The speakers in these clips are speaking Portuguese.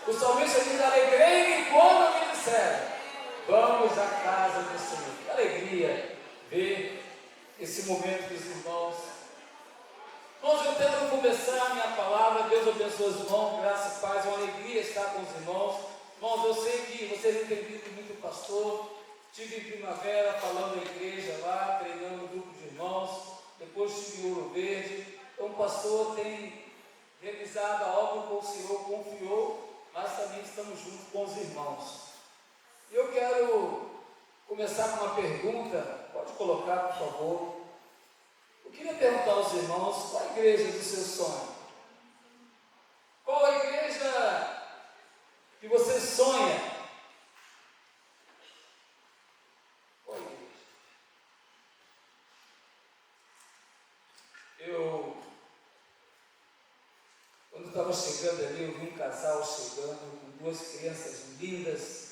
O salmista diz: alegrei-me quando me disseram, vamos à casa do Senhor. Que alegria ver esse momento dos irmãos. Irmãos, eu quero começar a minha palavra. Deus abençoe os irmãos, graça e paz, é uma alegria estar com os irmãos. Irmãos, eu sei que vocês não têm visto muito pastor. Estive em Primavera falando na igreja lá, treinando um grupo de irmãos. Depois estive em Ouro Verde. Então o pastor tem realizado a obra que o Senhor confiou, mas também estamos juntos com os irmãos. E eu quero começar com uma pergunta. Pode colocar, por favor. Eu queria perguntar aos irmãos: qual a igreja do seu sonho? Qual a igreja que você sonha? Qual a igreja? Quando estava chegando ali, eu vi um casal chegando com duas crianças lindas.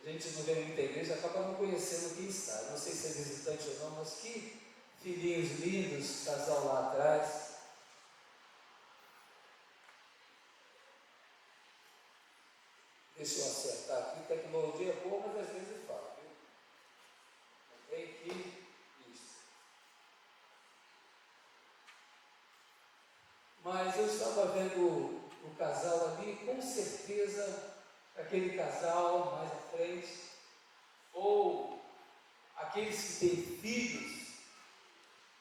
A gente não vê muita igreja, acaba não conhecendo quem está. Não sei se é visitante ou não, mas que filhinhos lindos, casal lá atrás. Deixa eu acertar aqui, tecnologia é boa, mas às vezes fala, viu? Tem que isso. Mas eu estava vendo o casal ali, com certeza aquele casal mais à frente, ou aqueles que têm filhos.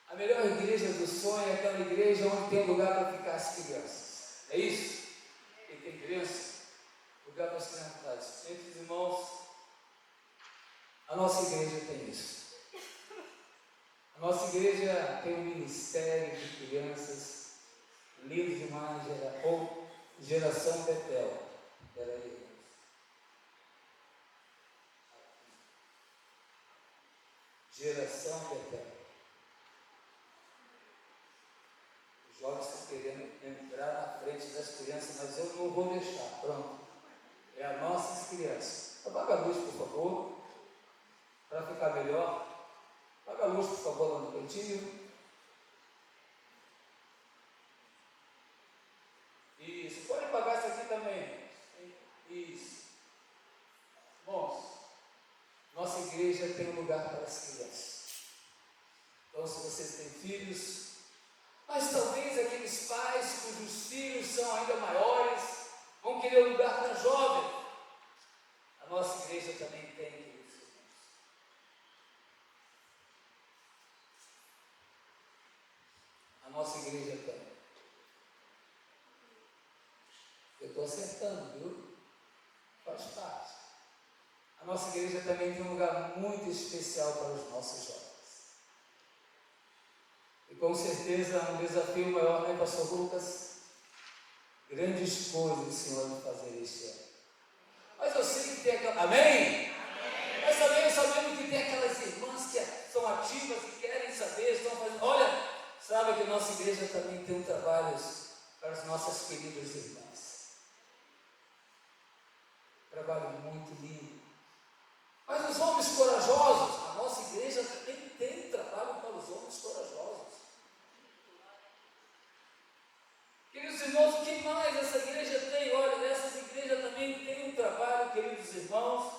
A melhor igreja do sonho é aquela igreja onde tem lugar para ficar as crianças. É isso? Quem tem criança? Lugar para as crianças. Entre os irmãos, a nossa igreja tem isso. A nossa igreja tem um ministério de crianças lindo demais, ou Geração Betel. Peraí. Geração Betel. Os jovens estão querendo entrar na frente das crianças, mas eu não vou deixar. Pronto. É as nossas crianças. Apaga a luz, por favor, para ficar melhor. Apaga a luz, por favor, lá no cantinho. Isso. Pode apagar isso aqui também. Isso. Bom, nossa igreja tem um lugar para as crianças. Então, se vocês têm filhos, mas talvez aqueles pais cujos filhos são ainda maiores vão querer um lugar para jovem. A nossa igreja também tem, queridos irmãos. A nossa igreja tem. Eu estou acertando, viu? Faz parte. A nossa igreja também tem um lugar muito especial para os nossos jovens. E com certeza um desafio maior, né, pastor Lucas? Grandes coisas o Senhor vai fazer este ano. Mas eu sei que tem aquela... Amém? Amém. Mas também sabemos que tem aquelas irmãs que são ativas, que querem saber, estão fazendo... Olha, sabe que a nossa igreja também tem trabalhos para as nossas queridas irmãs. Trabalho muito lindo. Mas os homens corajosos, a nossa igreja também tem trabalho para os homens corajosos. Queridos irmãos, o que mais essa igreja tem? Olha, essa igreja também tem um trabalho, queridos irmãos,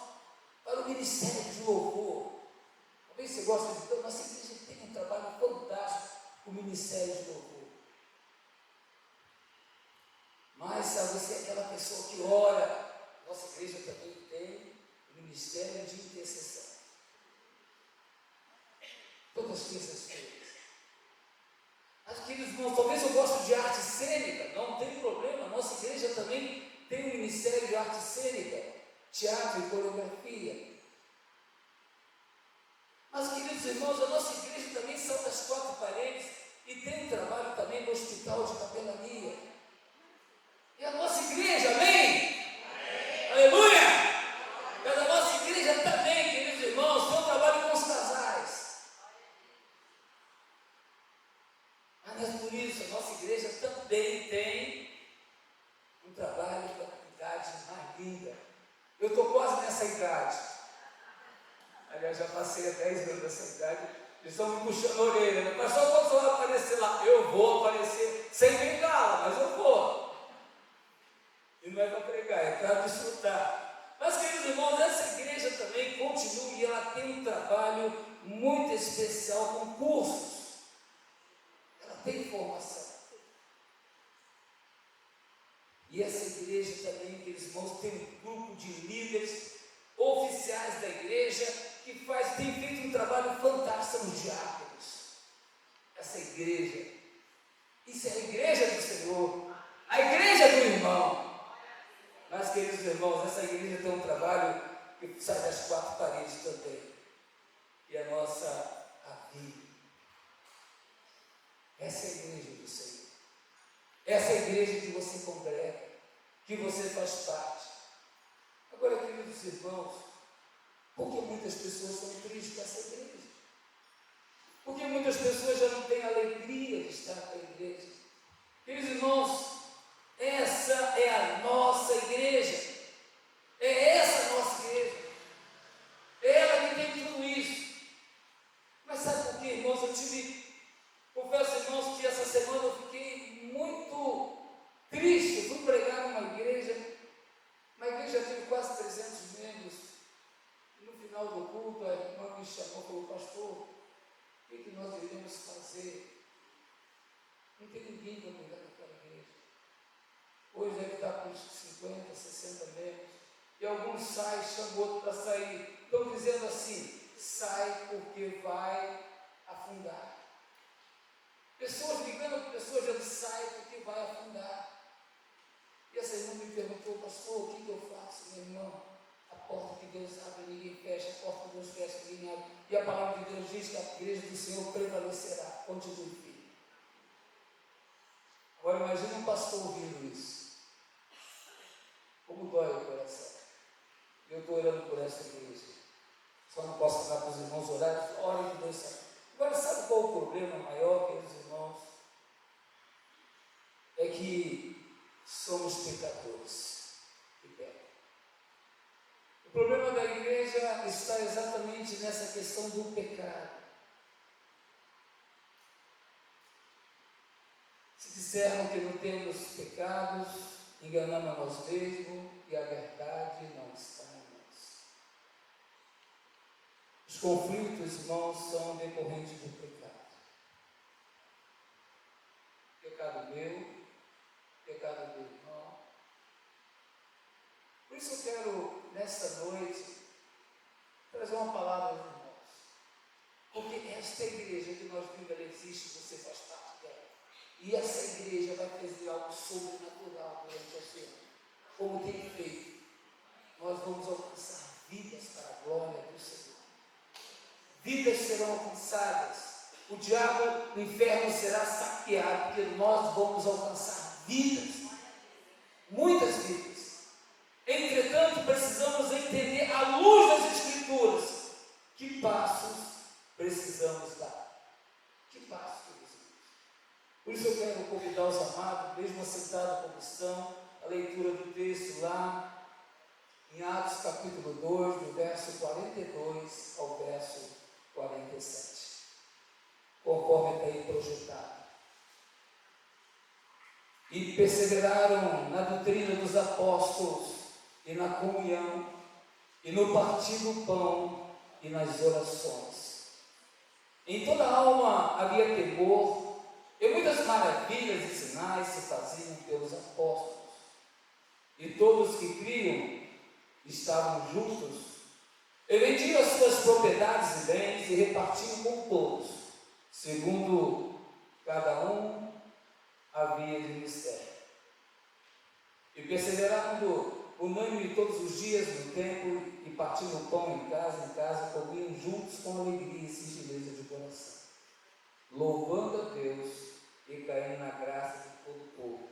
para o ministério de louvor. Talvez você goste de dizer, nossa igreja tem um trabalho fantástico, o ministério de louvor. Mas sabe, você é aquela pessoa que ora, nossa igreja também tem o ministério de intercessão. Todas essas coisas. Mas, queridos irmãos, talvez eu goste de arte cênica, não tem problema, a nossa igreja também tem um ministério de arte cênica, teatro e coreografia. Mas, queridos irmãos, a nossa igreja também são das quatro paredes e tem um trabalho também no hospital de capelania. E a nossa igreja, amém? Amém. Aleluia! Mas a nossa igreja também, queridos irmãos, tem um trabalho com os casais. Mas por isso, a nossa igreja também tem um trabalho para a idade mais linda. Eu estou quase nessa idade. Aliás, já passei há 10 anos dessa idade. Eles estão me puxando a orelha. Né? Mas só quando vai aparecer lá, eu vou aparecer sem bengala, mas eu vou. E não é para pregar, é para desfrutar. Mas, queridos irmãos, essa igreja também continua e ela tem um trabalho muito especial com cursos. Ela tem formação. E essa igreja também, queridos irmãos, tem um grupo de líderes oficiais da igreja que tem feito um trabalho fantástico nos diáconos. Essa igreja, isso é a igreja do Senhor, a igreja do irmão. Mas, queridos irmãos, essa igreja tem um trabalho que sai das quatro paredes também. E a nossa vida. Essa é a igreja do Senhor. Essa é a igreja que você congrega, que você faz parte. Agora, queridos irmãos, por que muitas pessoas são tristes com essa igreja? Por que muitas pessoas já não têm alegria de estar com a igreja? Queridos irmãos, essa é a nossa igreja. É essa a nossa igreja. É ela que tem tudo isso. Mas sabe por quê, irmãos? Confesso, irmãos, que essa semana eu fiquei muito triste. Eu fui pregar numa igreja teve quase 300 membros. E no final do culto, a irmã me chamou e falou: pastor, o que nós devemos fazer? Não tem ninguém para cuidar daquela igreja. Hoje deve estar com uns 50, 60 membros. E alguns saem, chamam outro para sair. Estão dizendo assim: sai porque vai afundar. Pessoas ligando para pessoas dizendo: sai porque vai afundar. E essa irmã me perguntou: pastor, o que eu faço, meu irmão? A porta que Deus abre, ninguém fecha. A porta que Deus fecha, ninguém abre. E a palavra de Deus diz que a igreja do Senhor prevalecerá. Continue firme. Agora imagine um pastor ouvindo isso. Como dói o coração. Eu estou orando por essa igreja. Só não posso falar para os irmãos orarem. Orem que Deus sabe. Agora, sabe qual o problema maior, queridos irmãos? É que somos pecadores e pecam. O problema da igreja está exatamente nessa questão do pecado. Se dissermos que não temos pecados, enganamos a nós mesmos e a verdade não está em nós. Os conflitos, irmãos, são decorrentes do pecado. Pecado meu, pecado do irmão. Por isso eu quero, nesta noite, trazer uma palavra aos irmãos. Porque esta igreja que nós vimos, ela existe, você faz parte dela. E essa igreja vai fazer algo sobrenatural durante a semana. Como tem feito, nós vamos alcançar vidas para a glória do Senhor. Vidas serão alcançadas. O diabo, o inferno será saqueado, porque nós vamos alcançar vidas. Muitas vidas. Entretanto, precisamos entender, à luz das Escrituras, que passos precisamos dar. Que passos precisamos. Por isso eu quero convidar os amados, mesmo assentados como estão, a leitura do texto lá em Atos capítulo 2, do verso 42 ao verso 47. Conforme está aí projetado. E perseveraram na doutrina dos apóstolos, e na comunhão, e no partir do pão, e nas orações. Em toda a alma havia temor, e muitas maravilhas e sinais se faziam pelos apóstolos. E todos que criam estavam juntos, e vendiam as suas propriedades e bens, e repartiam com todos, segundo cada um havia de ministério. E perseverando unânime todos os dias no templo, e partindo o pão em casa, comiam juntos com alegria e singeleza de coração, louvando a Deus e caindo na graça de todo o povo.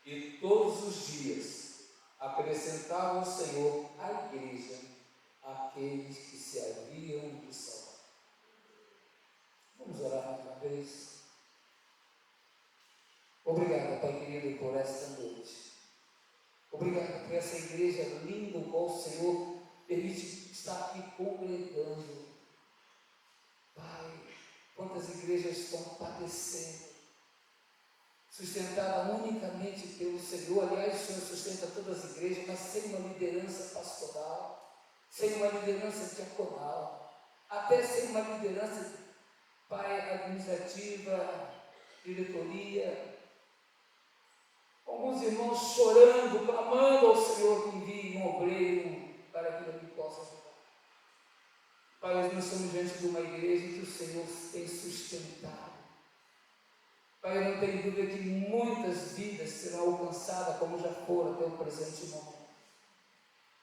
E todos os dias acrescentavam ao Senhor à igreja aqueles que se haviam de salvar. Vamos orar mais uma vez. Obrigado, Pai querido, por esta noite. Obrigado por essa igreja linda, o qual o Senhor permite estar aqui congregando. Pai, quantas igrejas estão padecendo. sustentada unicamente pelo Senhor. Aliás, o Senhor sustenta todas as igrejas, mas sem uma liderança pastoral, sem uma liderança diaconal, até sem uma liderança, Pai, administrativa, diretoria. Alguns irmãos chorando, clamando ao Senhor que envie um obreiro para que ele possa ajudar. Pai, nós estamos diante de uma igreja que o Senhor tem sustentado. Pai, eu não tenho dúvida que muitas vidas serão alcançadas como já foram até o presente momento.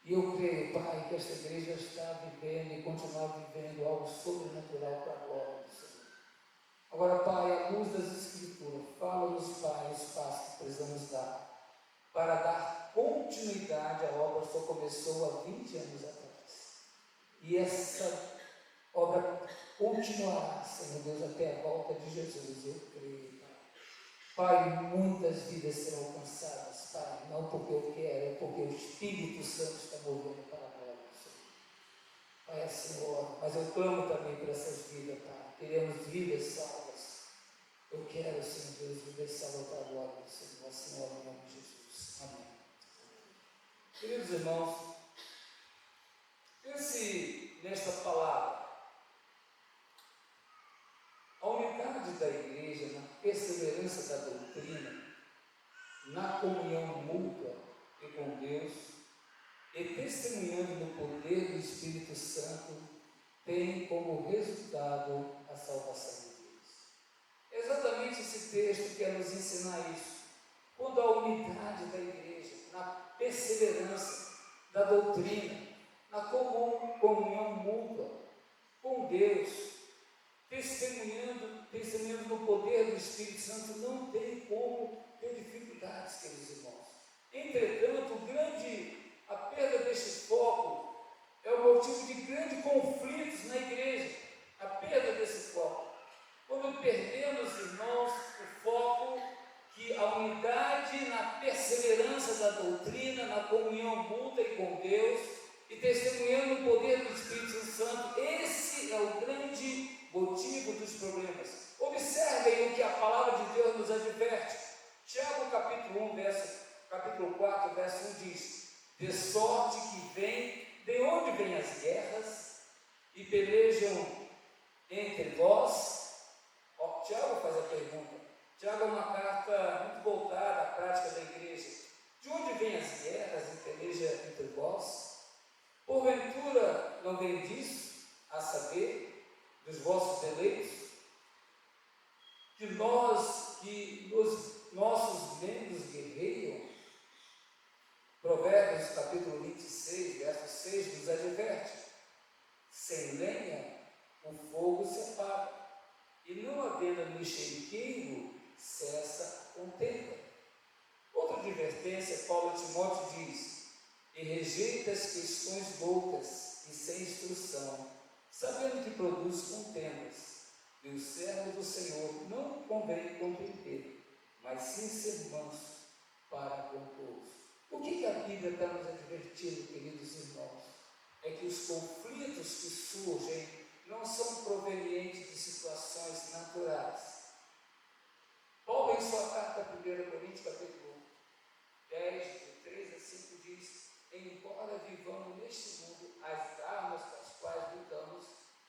E eu creio, Pai, que esta igreja está vivendo e continuar vivendo algo sobrenatural para a glória do Senhor. Agora, Pai, à luz das Escrituras, fala-nos, Pai, o espaço que precisamos dar para dar continuidade à obra que só começou há 20 anos atrás. E essa obra continuará, Senhor Deus, até a volta de Jesus, eu creio, Pai. Pai, muitas vidas serão alcançadas, Pai, não porque eu quero, é porque o Espírito Santo está movendo para a glória do Senhor. Pai, Senhor, mas eu clamo também por essas vidas, Pai. Queremos vidas salvas. Eu quero, Senhor Deus, viver salvo para a glória do Senhor, Senhor, em nome de Jesus. Amém. Queridos irmãos, pense nesta palavra. A unidade da igreja, na perseverança da doutrina, na comunhão mútua e com Deus, e testemunhando no poder do Espírito Santo, tem como resultado a salvação de Deus. É exatamente esse texto quer nos ensinar isso. Quando a unidade da igreja, na perseverança da doutrina, na comunhão mútua com Deus, testemunhando no poder do Espírito Santo, não tem como ter dificuldades, queridos irmãos. Entretanto, a perda deste foco é o motivo de grandes conflitos na igreja, a perda desse foco. Quando perdemos, irmãos, o foco que a unidade na perseverança da doutrina, na comunhão mútua e com Deus, e testemunhando o poder do Espírito Santo, esse é o grande motivo dos problemas. Observem o que a palavra de Deus nos adverte. Tiago capítulo 4, verso 1 diz: de sorte que de onde vêm as guerras e pelejam entre vós? Tiago faz a pergunta. Tiago é uma carta muito voltada à prática da igreja. De onde vêm as guerras e peleja entre vós? Porventura não vem disso, a saber, dos vossos eleitos, que os nossos membros guerreiam? Provérbios capítulo 26, verso 6 nos adverte: sem lenha o fogo se apaga, e não havendo mexeriqueiro cessa a contenda. Outra advertência, Paulo a Timóteo diz: e rejeita as questões loucas e sem instrução, sabendo que produz contendas, e o servo do Senhor não convém contender, mas sim ser manso para com todos. O que a Bíblia está nos advertindo, queridos irmãos? É que os conflitos que surgem não são provenientes de situações naturais. Paulo, em sua carta a 1 Coríntios, capítulo 10, de 3 a 5, diz: embora vivamos neste mundo, as armas com as quais lutamos,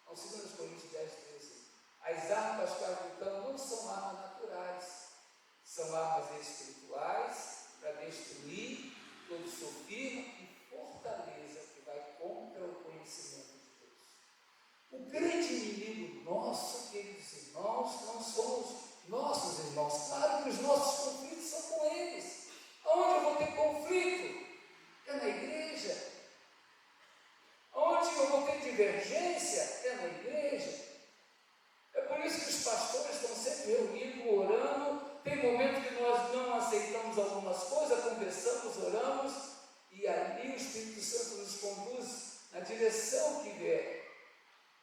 não, 2 Coríntios 10, 13, as armas com as quais lutamos não são armas naturais, são armas espirituais para destruir todo sofisma e fortaleza que vai contra o conhecimento de Deus. O grande inimigo nosso, queridos irmãos, não são os nossos irmãos. Claro que os nossos conflitos são com eles. Aonde eu vou ter conflito? É na igreja. Onde eu vou ter divergência? É na igreja. É por isso que os pastores estão sempre reunidos, orando. Tem momentos que nós não aceitamos algumas coisas, conversamos, oramos, e ali o Espírito Santo nos conduz na direção que vier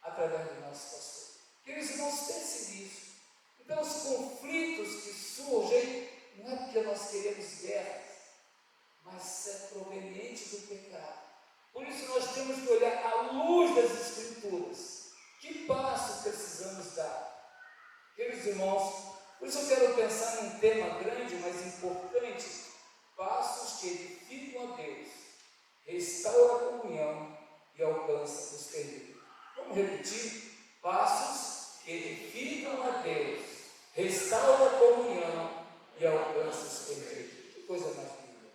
através do nosso pastor. Queridos irmãos, pensem nisso. Então, os conflitos que surgem não é porque nós queremos guerras, mas é proveniente do pecado. Por isso nós temos que olhar à luz das Escrituras. Que passo precisamos dar? Queridos irmãos, Por isso eu quero pensar num tema grande, mas importante: passos que edificam a Deus, restaura a comunhão e alcança os perdidos. Vamos repetir? Passos que edificam a Deus, restaura a comunhão e alcança os perdidos. Que coisa mais linda!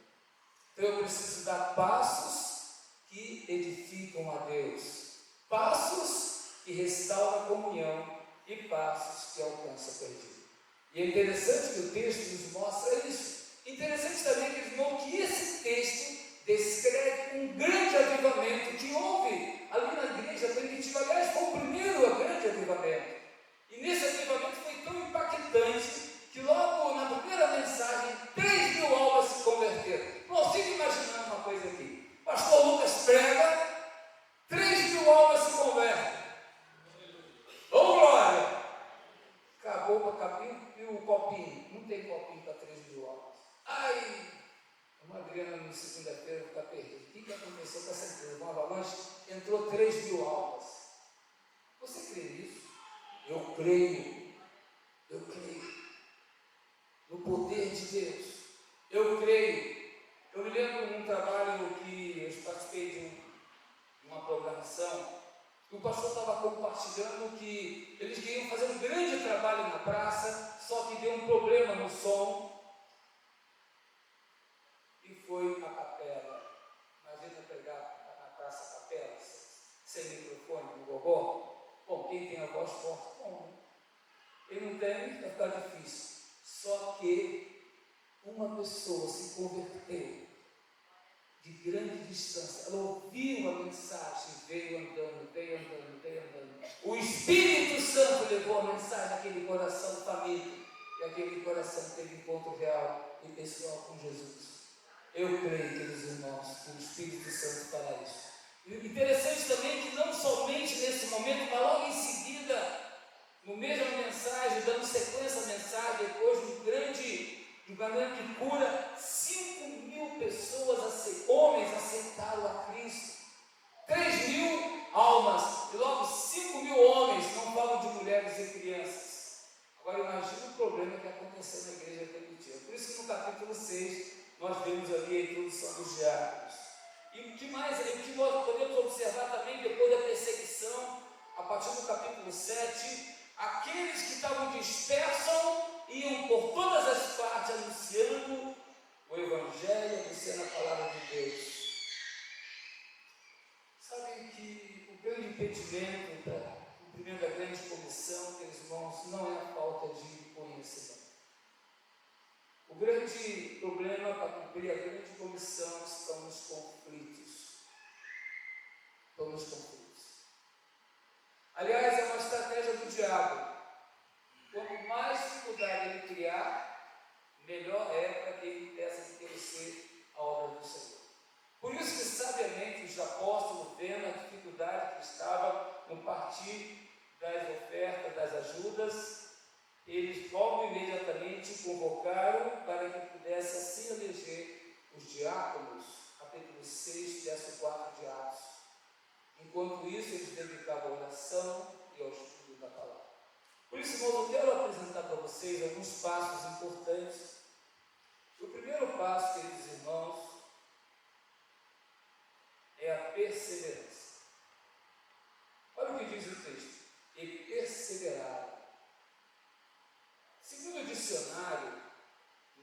Então eu preciso dar passos que edificam a Deus, passos que restauram a comunhão e passos que alcançam o perdido. E é interessante que o texto nos mostra isso. Interessante também, irmão, que esse texto descreve um grande avivamento que houve ali na igreja primitiva. Aliás, foi o primeiro grande avivamento. E nesse avivamento foi tão impactante que logo na primeira mensagem 3.000 almas se converteram. Nós fica imaginando uma coisa aqui. Pastor Lucas prega, 3.000 almas se convertem. Ô glória! Acabou para capim e o copinho. Não tem copinho para 3.000 almas. Ai! A Adriana, na segunda-feira, fica perdida. O que aconteceu com essa empresa? Uma avalanche, entrou 3.000 almas. Você crê nisso? Eu creio. Eu creio no poder de Deus. Eu creio. Eu me lembro de um trabalho que eu participei de uma programação, e o pastor estava compartilhando que eles queriam fazer um grande trabalho na praça, só que deu um problema no som. E foi a capela. Imagina pregar na praça a capela, sem microfone, no gogó. Bom, quem tem a voz forte, bom, né? Quem não tem, vai ficar difícil. Só que uma pessoa se converteu de grande distância. Ela ouviu a mensagem, veio andando. O Espírito Santo levou a mensagem àquele coração faminto, e aquele coração teve encontro real e pessoal com Jesus. Eu creio, queridos irmãos, que o Espírito Santo fará isso. E interessante também que não somente nesse momento, mas logo em seguida, no mesmo mensagem, dando sequência à mensagem, depois de uma grande cura, 5.000 pessoas, homens, aceitaram a Cristo. 3.000 almas, e logo 5.000 homens, não falam de mulheres e crianças. Agora imagine o problema que aconteceu na igreja primitiva. Por isso que no capítulo 6, nós vemos ali a introdução dos diáconos. E o que mais, o que nós podemos observar também depois da perseguição, a partir do capítulo 7, aqueles que estavam dispersos iam por todas as partes anunciando o Evangelho, anunciando a palavra de Deus. Sabem que o grande impedimento para o cumprimento da grande comissão, meus irmãos, não é a falta de conhecimento. O grande problema para cumprir a grande comissão estão nos conflitos. Aliás, é uma estratégia do diabo. Quanto mais dificuldade ele criar, melhor é para que ele peça de conhecer a obra do Senhor. Por isso que, sabiamente, os apóstolos, vendo a dificuldade que estava no partir das ofertas, das ajudas, eles logo imediatamente convocaram para que pudesse assim eleger os diáconos, capítulo 6, verso 4 de Atos. Enquanto isso, eles dedicavam a oração e ao estudo da palavra. Por isso, irmãos, eu quero apresentar para vocês alguns passos importantes. O primeiro passo, queridos irmãos, é a perseverança. Olha o que diz o texto: e perseveraram. Segundo o dicionário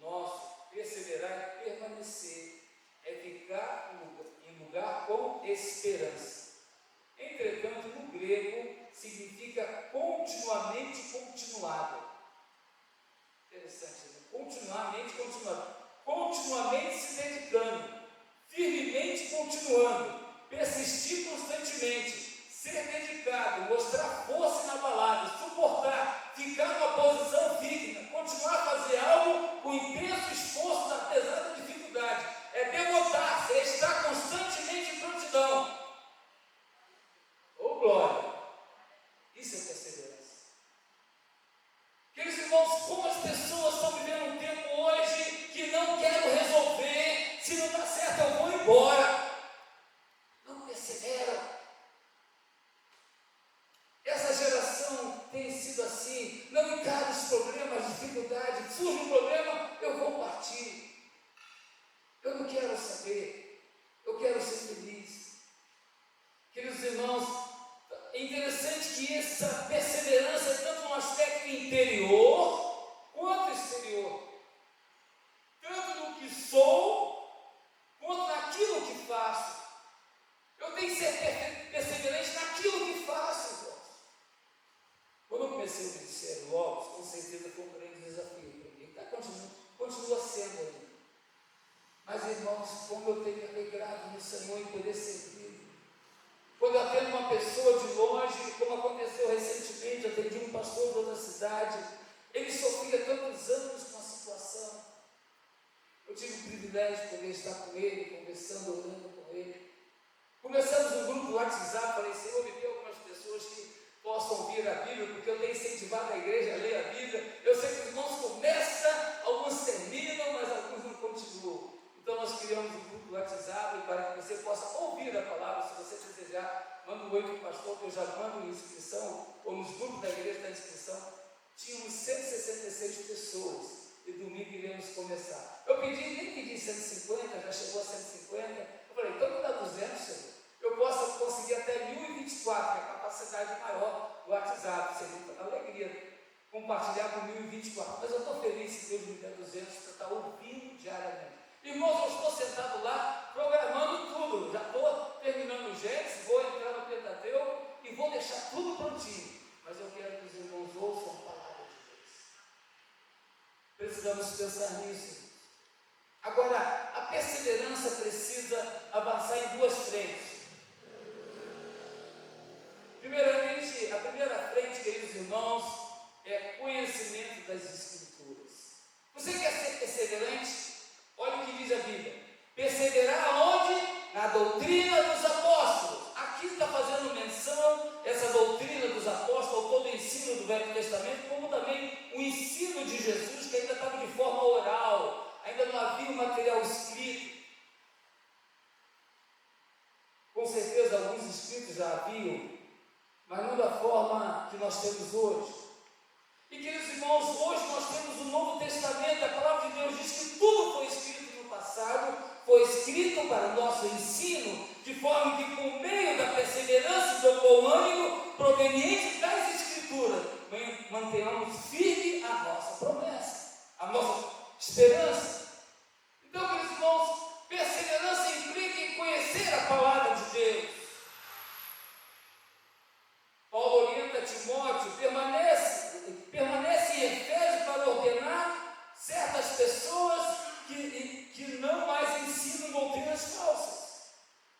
nosso, perseverar é permanecer, é ficar em lugar com esperança. Entretanto, no grego, significa continuamente continuado. Interessante, né? Continuamente continuado. Continuamente se dedicando, firmemente continuando, persistir constantemente, ser dedicado, mostrar força inabalável, suportar, ficar numa posição digna, continuar a fazer algo com intenso esforço, apesar da dificuldade. É devotar-se, é estar constantemente em prontidão. Ô glória! Isso é perseverança. Queridos irmãos, como as pessoas estão vivendo um tempo hoje que não quero resolver, se não dá certo eu vou embora. Não perseveram. Essa geração tem sido assim, não encara os problemas, as dificuldades que ser perseverante naquilo que faço, irmãos. Quando eu comecei o ministério logo, com certeza foi um grande desafio para mim. Continua sendo ainda. Mas, irmãos, como eu tenho alegrado no Senhor em poder servir. Quando eu atendo uma pessoa de longe, como aconteceu recentemente, eu atendi um pastor de outra cidade, ele sofria tantos anos com a situação. Eu tive o privilégio de poder estar com ele, conversando, orando com ele. Começamos um grupo no WhatsApp, falei, Senhor, me dê algumas pessoas que possam ouvir a Bíblia, porque eu tenho incentivado a igreja a ler a Bíblia. Eu sei que os irmãos começam, alguns terminam, mas alguns não continuam. Então nós criamos um grupo no WhatsApp para que você possa ouvir a palavra. Se você desejar, manda um oi para o pastor, que eu já mando inscrição, ou nos grupos da igreja da inscrição. Tínhamos 166 pessoas. E domingo iremos começar. Eu nem pedi 150, já chegou a 150. Eu falei, então me dá 200, Senhor. Eu posso conseguir até 1024, que é a capacidade maior do WhatsApp. Você tem toda alegria compartilhar com 1024. Mas eu estou feliz se Deus me der 200 para estar ouvindo diariamente. Irmãos, eu estou sentado lá, programando tudo. Já estou terminando o Gênesis, vou entrar no Pentateuco e vou deixar tudo prontinho. Mas eu quero que os irmãos ouçam a palavra de Deus. Precisamos pensar nisso. Agora, a perseverança precisa avançar em duas frentes. Primeiramente, a primeira frente, queridos irmãos, é conhecimento das Escrituras. Você quer ser perseverante? Olha o que diz a Bíblia. Perseverar aonde? Na doutrina dos apóstolos. Aqui está fazendo menção essa doutrina dos apóstolos, todo o ensino do Velho Testamento, como também o ensino de Jesus, que ainda estava de forma oral, ainda não havia um material escrito. Com certeza alguns escritos já haviam, mas não da forma que nós temos hoje. E queridos irmãos, hoje nós temos o Novo Testamento. A palavra de Deus diz que tudo foi escrito no passado, foi escrito para o nosso ensino, de forma que por meio da perseverança e do bom ânimo proveniente das Escrituras, mantenhamos firme a nossa promessa, a nossa esperança. Então, queridos irmãos, perseverança implica em conhecer a palavra de Deus. Paulo orienta Timóteo, permanece em Efésio para ordenar certas pessoas que não mais ensinam doutrinas falsas.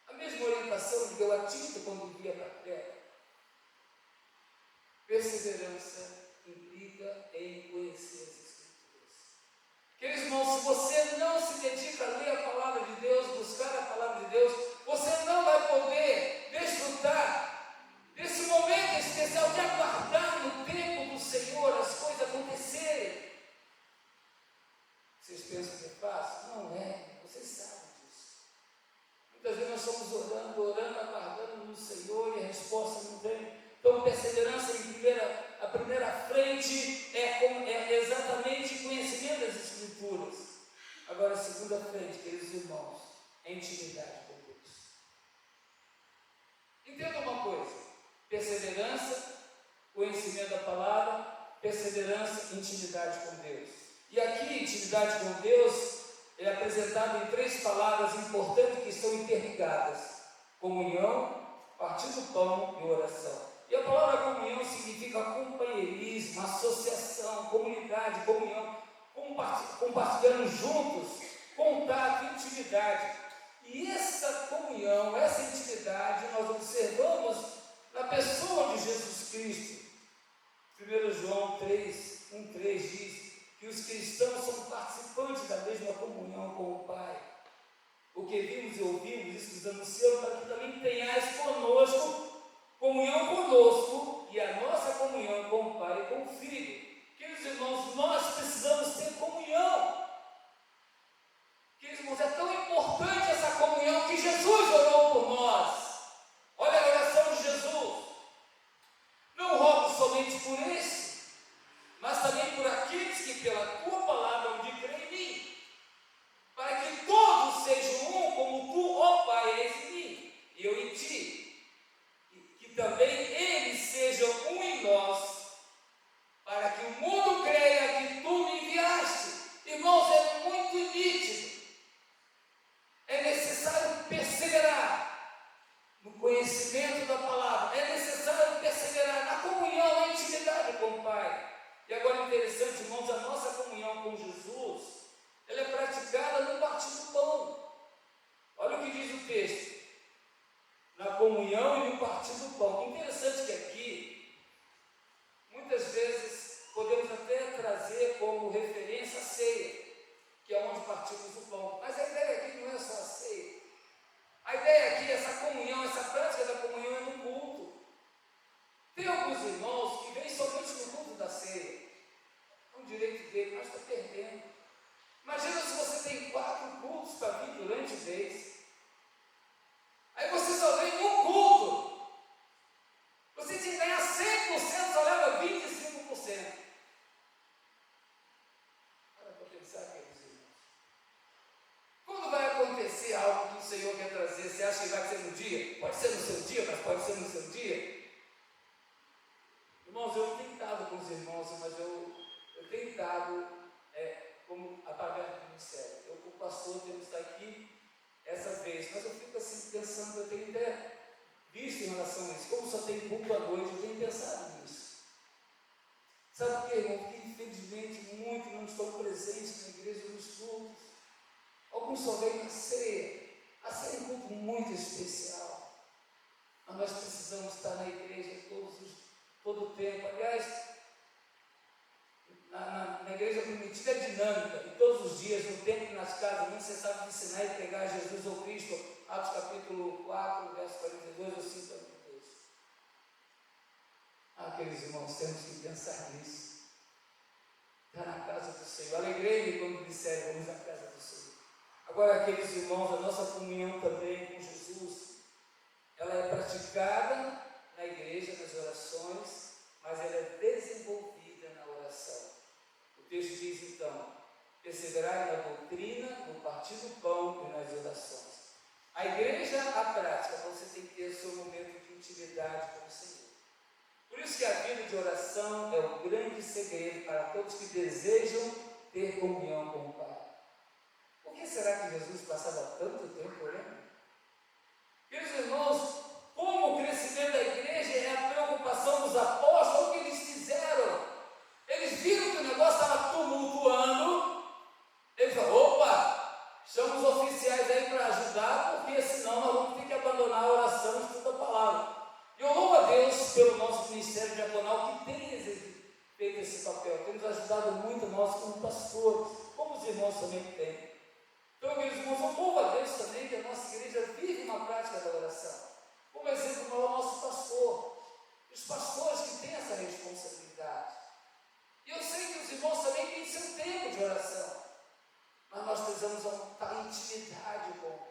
A mesma orientação que deu a Tito quando via para a terra. Perseverança implica em conhecer as Escrituras. Queridos irmãos, se você não se dedica a ler a palavra de Deus, buscar a palavra de Deus, você não vai poder desfrutar desse momento especial de aguardar no tempo do Senhor as coisas acontecerem. Vocês pensam que é fácil? Não é, vocês sabem disso. Muitas vezes nós estamos orando, aguardando no Senhor e a resposta não vem. Então, perseverança a primeira frente é exatamente conhecimento das Escrituras. Agora, a segunda frente, queridos irmãos, é intimidade com Deus. Entenda uma coisa. Perseverança, conhecimento da palavra, perseverança, intimidade com Deus. E aqui, intimidade com Deus é apresentada em três palavras importantes que estão interligadas: comunhão, partir do pão e oração. E a palavra comunhão significa companheirismo, associação, comunidade, comunhão, compartilhando juntos, contato, intimidade. E essa comunhão, essa intimidade, nós observamos na pessoa de Jesus Cristo. 1 João 3:1-3 diz que os cristãos são participantes da mesma comunhão com o Pai. O que vimos e ouvimos, isso nos anunciamos, para que também tenhais conosco, comunhão conosco, e a nossa comunhão com o Pai e com o Filho. Queridos irmãos, nós precisamos ter comunhão. Queridos irmãos, é tão importante essa comunhão que Jesus orou por nós. Olha a oração de Jesus. Não rogo somente por esse, mas também por aqueles que pela tua palavra hão de crer em mim, para que todos sejam um, como tu, ó Pai, és em mim, e eu em ti, e que também eles sejam um em nós, para que o mundo creia que tu me enviaste. Irmãos, é muito nítido, é interessante, irmãos, a nossa comunhão com Jesus, ela é praticada no partir do pão. Olha o que diz o texto, na comunhão e no partir do pão. Interessante que aqui, muitas vezes, podemos até trazer como referência a ceia, que é onde partimos o pão. Mas a ideia aqui não é só a ceia. A ideia aqui, essa comunhão, essa prática da comunhão é no culto. Tem alguns irmãos que vêm somente no culto da ceia. É um direito dele, mas está perdendo. Imagina se você tem 4 cultos para vir durante o mês. Aí você só vem em um culto. Você tinha que ganhar 100%, só leva 25%. Para pensar, queridos irmãos. Quando vai acontecer algo que o Senhor quer trazer, você acha que vai ser no dia? Pode ser no seu dia, mas pode ser no seu dia. Irmãos, eu tenho estado com os irmãos, mas eu tenho estado como através do ministério. Eu, como pastor, tenho que estar aqui essa vez, mas eu fico assim pensando, eu tenho até visto em relação a isso, como só tem culto à noite, eu tenho pensado nisso. Sabe por quê, irmão? Porque infelizmente muitos não estão presentes na igreja nos cultos. Alguns só vêm na ceia. A ceia é um culto muito especial. Mas nós precisamos estar na igreja todo o tempo. Aliás, na igreja primitiva é dinâmica, e todos os dias, no templo e nas casas, nem cessava de ensinar e pregar Jesus ou Cristo. Atos capítulo 4, verso 42 ou 5, 42. Queridos irmãos, temos que pensar nisso. Está na casa do Senhor. Alegrei-me quando disseram, vamos na casa do Senhor. Agora, aqueles irmãos, a nossa comunhão também com Jesus, ela é praticada na igreja, nas orações, mas ela é desenvolvida na oração. O texto diz então, perseverai na doutrina, no partir do pão e nas orações. A igreja, a prática, você tem que ter o seu momento de intimidade com o Senhor. Por isso que a vida de oração é o grande segredo para todos que desejam ter comunhão com o Pai. Por que será que Jesus passava tanto tempo orando? Meus irmãos, como o crescimento da igreja é a preocupação dos apóstolos, o que eles fizeram? Eles viram que o negócio estava tumultuando, eles falaram, opa, chama os oficiais aí para ajudar, porque senão nós vamos ter que abandonar a oração e estudo a palavra. E eu louvo a Deus pelo nosso ministério diaconal que tem feito esse papel, tem nos ajudado muito nós como pastores, como os irmãos também têm. Então, meus irmãos, eu louvo a Deus também que a nossa igreja vive uma prática da oração. Como exemplo, é o nosso pastor, os pastores que têm essa responsabilidade. E eu sei que os irmãos também têm seu tempo de oração, mas nós precisamos estar em intimidade com o Pai.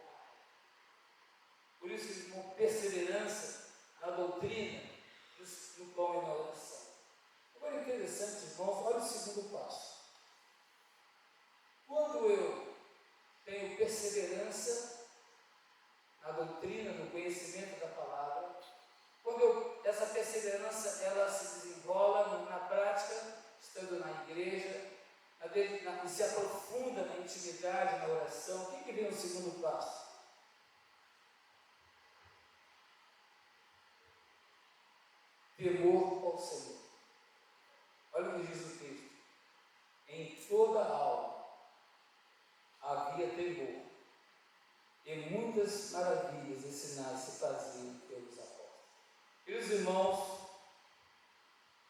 Por isso, irmão, perseverança na doutrina, no pão e na oração. Agora, interessante, irmãos, olha o segundo passo. Quando eu tenho perseverança na doutrina, no conhecimento da palavra, quando essa perseverança ela se desenrola na prática, estando na igreja, e se aprofunda na intimidade, na oração, o que vem o segundo passo? Temor ao Senhor. Olha o que diz o texto. Em toda a alma havia temor, e muitas maravilhas e sinais se faziam pelos apóstolos. Meus irmãos,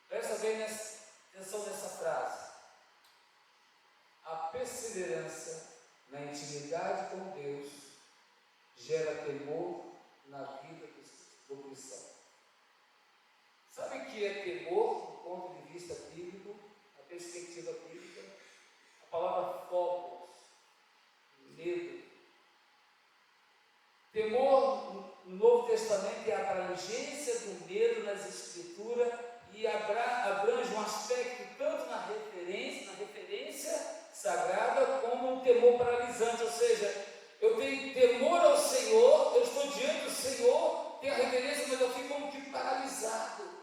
presta bem atenção nessa frase. A perseverança na intimidade com Deus gera temor na vida do cristão. Sabe o que é temor do ponto de vista bíblico, na perspectiva bíblica? A palavra phobos, medo. Temor no Novo Testamento é a abrangência do medo nas Escrituras e abrange um aspecto tanto na referência sagrada como um temor paralisante, ou seja, eu tenho temor ao Senhor, eu estou diante do Senhor, tenho a reverência, mas eu fico como que paralisado.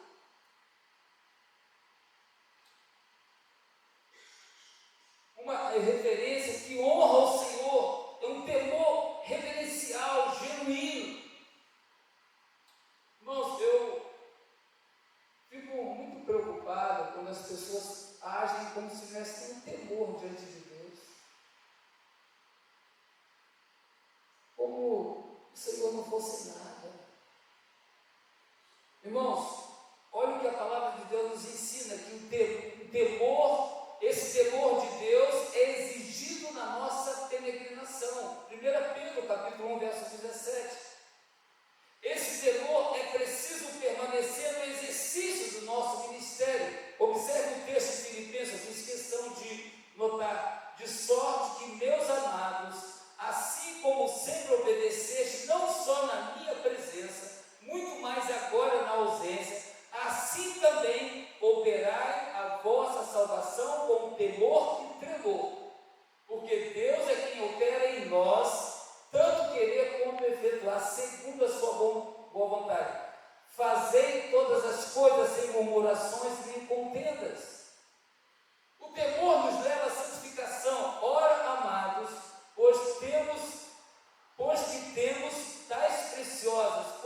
Uma reverência que honra ao Senhor, é um temor reverencial, genuíno. Irmãos, eu fico muito preocupado quando as pessoas agem o Senhor não fosse nada. Irmãos, olha o que a palavra de Deus nos ensina, que o temor, esse temor de Deus é exigido na nossa peregrinação. 1 Pedro, capítulo 1, verso 17. Esse temor é preciso permanecer no exercício do nosso ministério. Observe o texto de Filipenses, eu fiz questão de notar: de sorte que, meus amados, assim como sempre obedeceste, não só na minha presença, muito mais agora na ausência, assim também operai a vossa salvação com temor e tremor, porque Deus é quem opera em nós, tanto querer como efetuar, segundo a sua boa vontade. Fazei todas as coisas sem murmurações nem contendas. O temor nos leva à santificação. Ora, amados, pois que temos tais preciosas,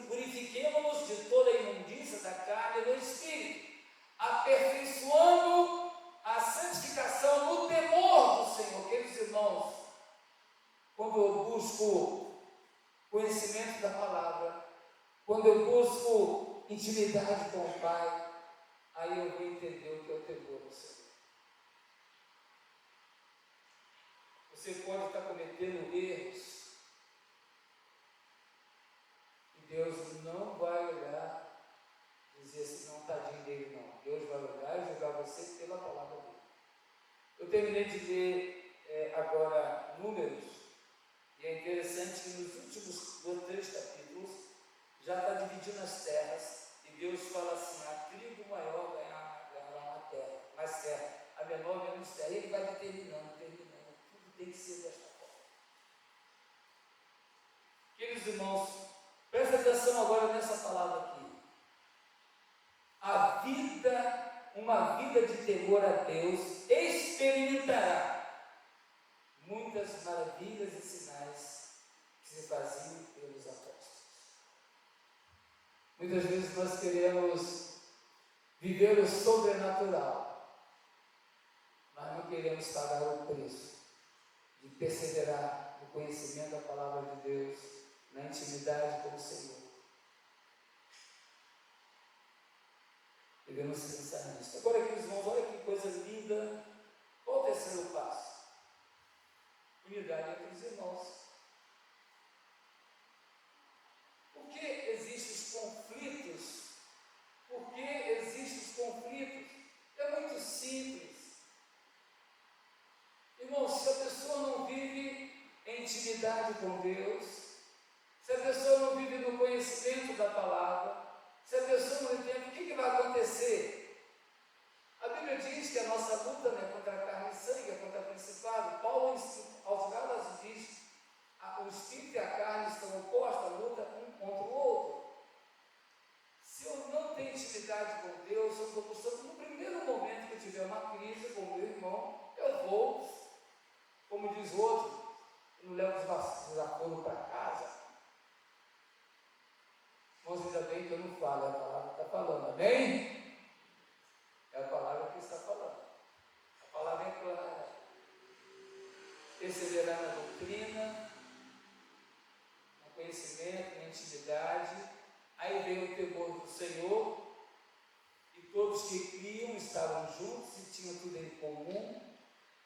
purifiquemo-nos de toda a imundícia da carne e do espírito, aperfeiçoando a santificação no temor do Senhor. Queridos irmãos, quando eu busco conhecimento da palavra, quando eu busco intimidade com o Pai, aí eu vou entender o que é o temor do Senhor. Você pode estar cometendo erros e Deus não vai olhar e dizer assim: não, tadinho dele, não. Deus vai olhar e julgar você pela palavra dele. Eu terminei de ler agora Números, e é interessante que nos últimos 2, 3 capítulos já está dividindo as terras, e Deus fala assim: a tribo maior ganhará mais terra, a menor menos terra. Ele vai determinando, tudo tem que ser desta forma. Queridos irmãos, presta atenção agora nessa palavra aqui. Uma vida de temor a Deus experimentará muitas maravilhas e sinais que se faziam pelos apóstolos. Muitas vezes nós queremos viver o sobrenatural, mas não queremos pagar o preço de perseverar no conhecimento da palavra de Deus, na intimidade com o Senhor. Devemos pensar nisso. Agora, aqui, irmãos, olha que coisa linda. Qual o terceiro passo? Unidade entre os irmãos. Por que existem os conflitos? Por que existem os conflitos? É muito simples. Irmãos, se a pessoa não vive em intimidade com Deus, se a pessoa não vive no conhecimento da palavra, se a pessoa não entende, o que vai acontecer? A Bíblia diz que a nossa luta não é contra a carne e sangue, é contra o principado. Paulo, aos Gálatas, diz: o espírito e a carne estão opostos, a luta um contra o outro. Se eu não tenho intimidade com Deus, eu estou buscando, no primeiro momento que eu tiver uma crise com o meu irmão, eu vou, como diz o outro, eu não levo desaforo para casa. Irmãos, ainda bem que eu não falo, é a palavra que está falando, amém? É a palavra que está falando. A palavra é clara. Perseverar na doutrina, no conhecimento, na intimidade. Aí veio o temor do Senhor, e todos que criam estavam juntos e tinham tudo em comum,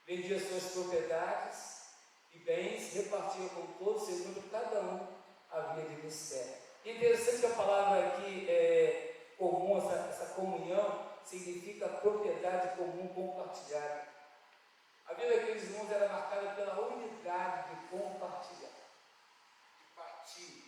vendiam suas propriedades e bens, repartiam com todos, segundo cada um havia de mistério. Interessante que a palavra aqui é comum, essa comunhão significa propriedade comum compartilhada. A vida daqueles irmãos era marcada pela unidade de compartilhar, de partir.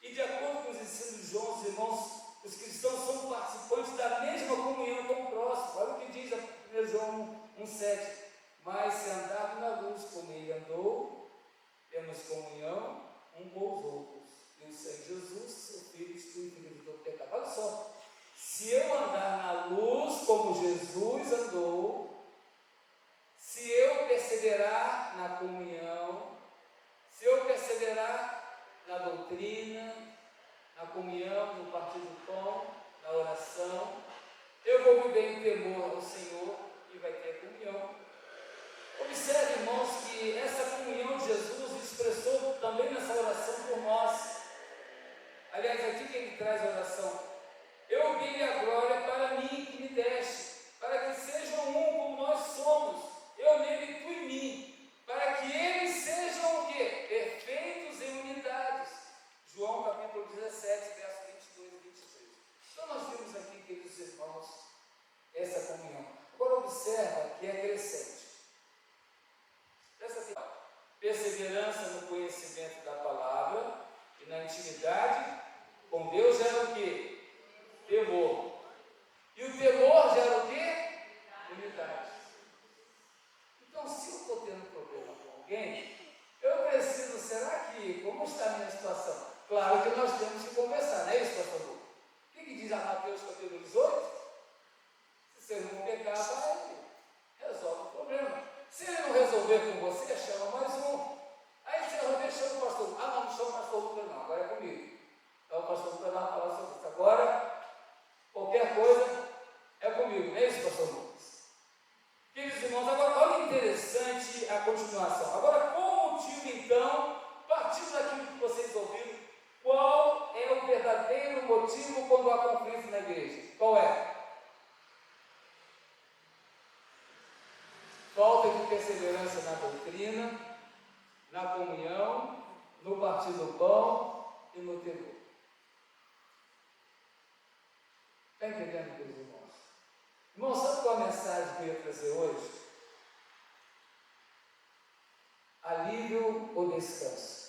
E de acordo com os ensinos de João, os irmãos, os cristãos são participantes da mesma comunhão com o próximo. Olha o que diz a 1 João 1,7: mas se andarmos na luz como ele andou, temos comunhão um com os outros. E o Senhor Jesus, seu Filho, destruiu todo o pecado. Olha só, se eu andar na luz como Jesus andou, se eu perseverar na comunhão, se eu perseverar na doutrina, na comunhão, no partir do pão, na oração, eu vou viver em temor ao Senhor e vai ter comunhão. Observe, irmãos, que essa comunhão de Jesus expressou também nessa oração Ele a glória para mim que me deste, para que sejam um como nós somos, eu nele e tu em mim, para que eles sejam o quê? Perfeitos em unidades. João capítulo 17, verso 22 e 23. Então nós vemos aqui, queridos irmãos, essa comunhão. Agora observa que é crescente. Presta atenção. Perseverança no conhecimento da palavra e na intimidade com Deus gera o quê? Temor. E o temor gera o quê? Unidade. Então, se eu estou tendo problema com alguém, eu preciso, será que, como está a minha situação? Claro que nós temos que conversar, não é isso, pastor Lu? O que diz a Mateus capítulo 18? Se você não pecar, vai, resolve o problema. Se ele não resolver com você, chama mais um. Aí você resolve, chama o pastor Lu. Ah, não chama o pastor Lu, não, agora é comigo. Então o pastor Lu vai dar uma palavra sobre isso. Agora, qualquer coisa é comigo, não é isso, pastor Lu? Queridos irmãos, agora olha interessante a continuação. Agora, qual o motivo então, partindo daquilo que vocês ouviram, qual é o verdadeiro motivo quando há conflito na igreja? Qual é? Falta de perseverança na doutrina, na comunhão, no partir do pão e no temor. Está entendendo, meus irmãos? Irmão, sabe qual a mensagem que eu ia trazer hoje? Alívio ou descanso?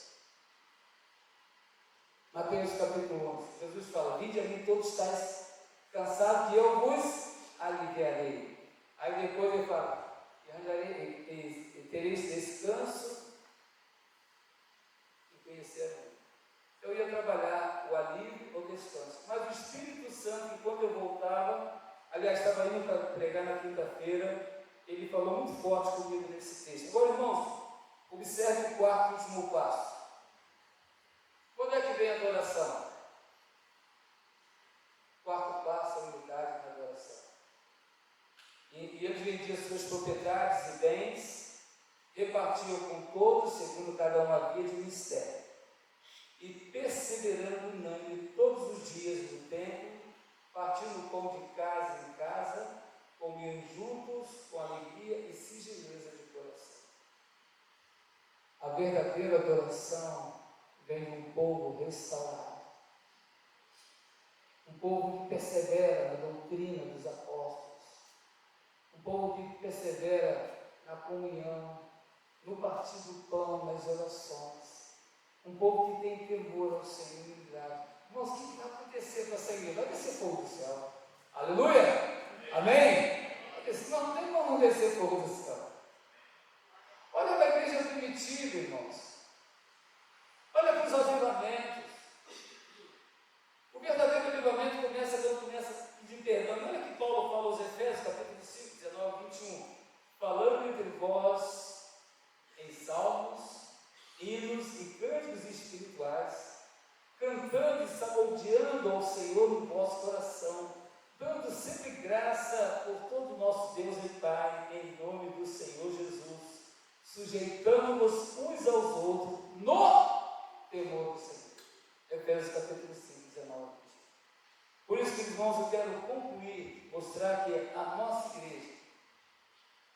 Mateus capítulo 11, Jesus fala: vinde a mim todos estáis cansados, que eu vos aliviarei. Aí depois ele fala: e tereis descanso e conhecerei. Eu ia trabalhar o alívio ou descanso, mas o Espírito Santo, enquanto eu voltava, aliás, estava indo para pregar na quinta-feira, ele falou muito forte comigo nesse texto. Agora, irmãos, observe o quarto e último passo. Quando é que vem a adoração? O quarto passo é a unidade na adoração. E eles vendiam suas propriedades e bens, repartiam com todos, segundo cada um havia de mistério, e perseverando unânime todos os dias no templo, partindo o pão de casa em casa, comiam juntos com alegria e singeleza de coração. A verdadeira adoração vem de um povo restaurado, um povo que persevera na doutrina dos apóstolos, um povo que persevera na comunhão, no partir do pão, nas orações, um povo que tem temor ao Senhor e humildade. Irmãos, o que vai acontecer com essa igreja? Vai descer fogo do céu. Aleluia! Amém? Porque senão não tem como não descer fogo do céu. Olha para a igreja primitiva, irmãos. Olha para os avivamentos. O verdadeiro avivamento começa quando começa a pedir perdão. Olha que Paulo fala aos Efésios, capítulo 5, 19, 21. Falando entre vós em salmos, hinos e cânticos espirituais, cantando e salmodiando ao Senhor no vosso coração, dando sempre graça por todo o nosso Deus e Pai, em nome do Senhor Jesus, sujeitando-nos uns aos outros no temor do Senhor. Efésios capítulo 5, 19. Por isso, irmãos, eu quero concluir, mostrar que a nossa igreja,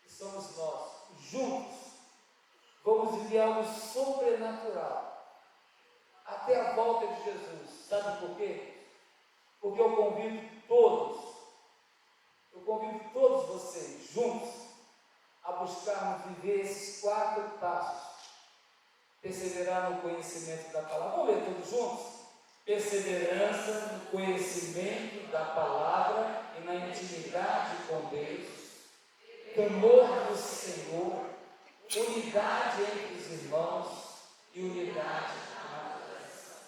que somos nós, juntos, vamos viver algo sobrenatural até a volta de Jesus. Sabe por quê? Porque eu convido todos vocês juntos a buscarmos viver esses 4 passos. Perseverar no conhecimento da palavra. Vamos ler todos juntos? Perseverança no conhecimento da palavra e na intimidade com Deus, temor do Senhor, unidade entre os irmãos e unidade na adoração.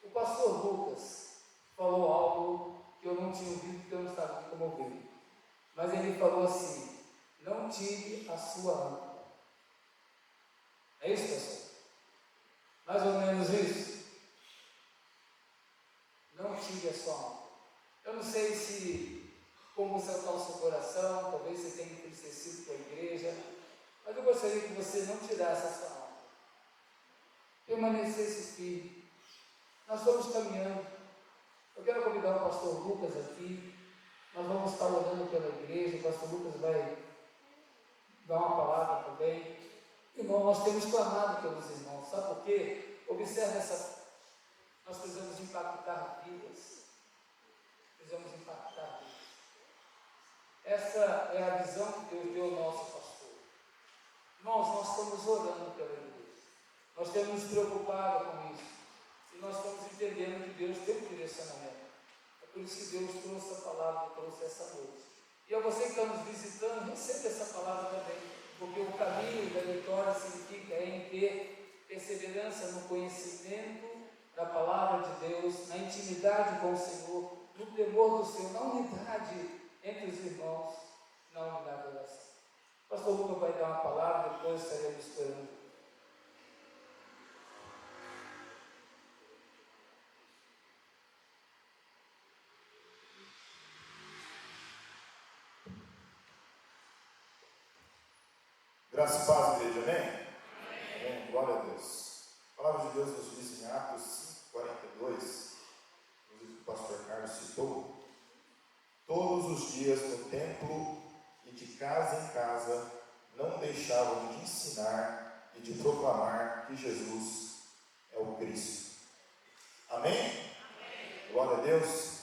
O pastor Lucas falou algo que eu não tinha ouvido, porque eu não sabia como ouvir. Mas ele falou assim: não tire a sua âncora. É isso, pessoal? Mais ou menos isso. Não tire a sua âncora. Eu não sei se, como você está o seu coração, talvez você tenha entristecido com a igreja, mas eu gostaria que você não tirasse a sua âncora. Permanecesse firme. Nós estamos caminhando Eu quero convidar o pastor Lucas aqui. Nós vamos estar orando pela igreja. O pastor Lucas vai dar uma palavra também. Irmão, nós temos clamado pelos irmãos. Sabe por quê? Observe essa. Nós precisamos impactar vidas. Precisamos impactar vidas. Essa é a visão que Deus deu ao nosso pastor. Irmãos, nós estamos orando pela igreja. Nós temos nos preocupado com isso. E nós estamos entendendo que Deus tem um direcionamento. É por isso que Deus trouxe a palavra, trouxe essa noite. E a você que está nos visitando, receba essa palavra também. Porque o caminho da vitória significa em ter perseverança no conhecimento da palavra de Deus, na intimidade com o Senhor, no temor do Senhor, na unidade entre os irmãos, na unidade da oração. O pastor Lucas vai dar uma palavra, depois estaremos esperando. Graças e paz, igreja, amém? Amém? Glória a Deus. A palavra de Deus nos diz em Atos 5:42, inclusive o pastor Carlos citou, todos os dias no templo e de casa em casa não deixavam de ensinar e de proclamar que Jesus é o Cristo. Amém? Amém. Glória a Deus.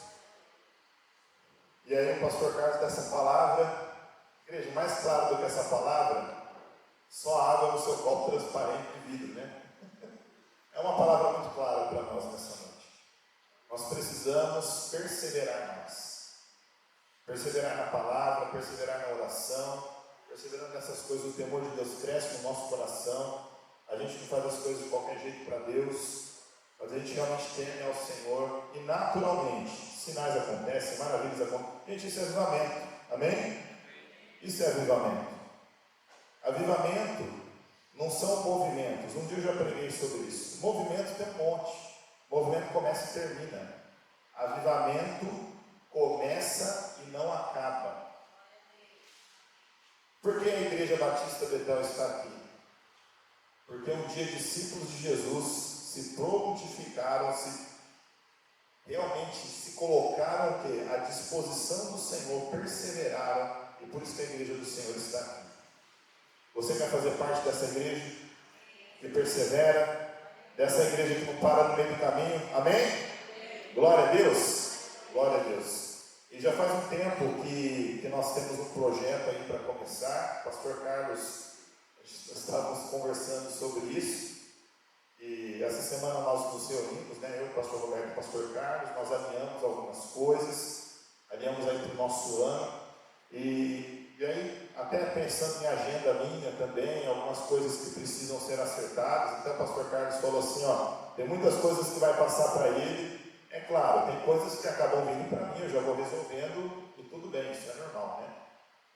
E aí o pastor Carlos dá essa palavra, igreja, mais claro do que essa palavra, só água no seu copo transparente de vidro, né? É uma palavra muito clara para nós nessa noite. Nós precisamos perseverar mais. Perseverar na palavra, perseverar na oração, perseverar nessas coisas. O temor de Deus cresce no nosso coração. A gente não faz as coisas de qualquer jeito para Deus, mas a gente realmente teme ao Senhor e naturalmente sinais acontecem, maravilhas acontecem. Gente, isso é avivamento. Amém? Isso é avivamento. Avivamento não são movimentos. Um dia eu já preguei sobre isso. Movimento tem um monte. Movimento começa e termina. Avivamento começa e não acaba. Por que a Igreja Batista Betel está aqui? Porque um dia discípulos de Jesus se prontificaram, realmente se colocaram à disposição do Senhor, perseveraram, e por isso que a Igreja do Senhor está aqui. Você quer fazer parte dessa igreja que persevera, dessa igreja que não para no meio do caminho? Amém? Glória a Deus! Glória a Deus! E já faz um tempo que nós temos um projeto aí para começar. Pastor Carlos, nós estávamos conversando sobre isso. E essa semana nós nos reunimos, né? Eu, o pastor Roberto e o pastor Carlos, nós alinhamos algumas coisas, alinhamos aí para o nosso ano. E aí, até pensando em agenda minha também, algumas coisas que precisam ser acertadas. Então o pastor Carlos falou assim, tem muitas coisas que vai passar para ele. É claro, tem coisas que acabam vindo para mim, eu já vou resolvendo e tudo bem, isso é normal, né?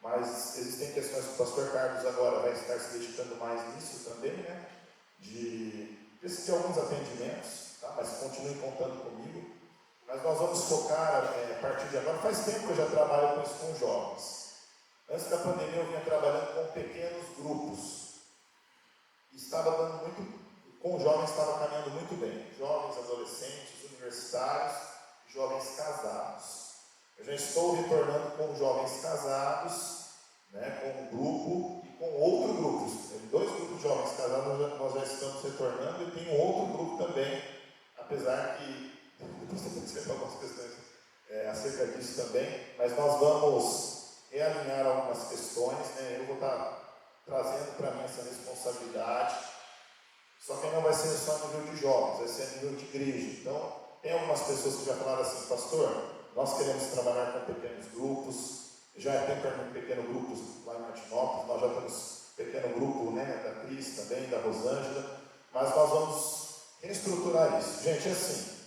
Mas existem questões que o pastor Carlos agora vai estar se dedicando mais nisso também, né? De alguns atendimentos, tá? Mas continue contando comigo. Mas nós vamos focar, a partir de agora, faz tempo que eu já trabalho com isso com jovens. Antes da pandemia eu vinha trabalhando com pequenos grupos. Estava dando muito, com jovens estava caminhando muito bem. Jovens, adolescentes, universitários, jovens casados. Eu já estou retornando com jovens casados, né, com um grupo e com outro grupo. Dois grupos de jovens casados nós já estamos retornando e tem um outro grupo também, apesar que depois eu tenho que algumas questões acerca disso também, mas nós vamos realinhar algumas questões, né? Eu vou estar trazendo para mim essa responsabilidade, só que não vai ser só a nível de jovens, vai ser a nível de igreja. Então, tem algumas pessoas que já falaram assim, pastor, nós queremos trabalhar com pequenos grupos, já tem pequeno grupos lá em Martinópolis, nós já temos pequeno grupo, né, da Cris também, da Rosângela, mas nós vamos reestruturar isso. Gente, é assim,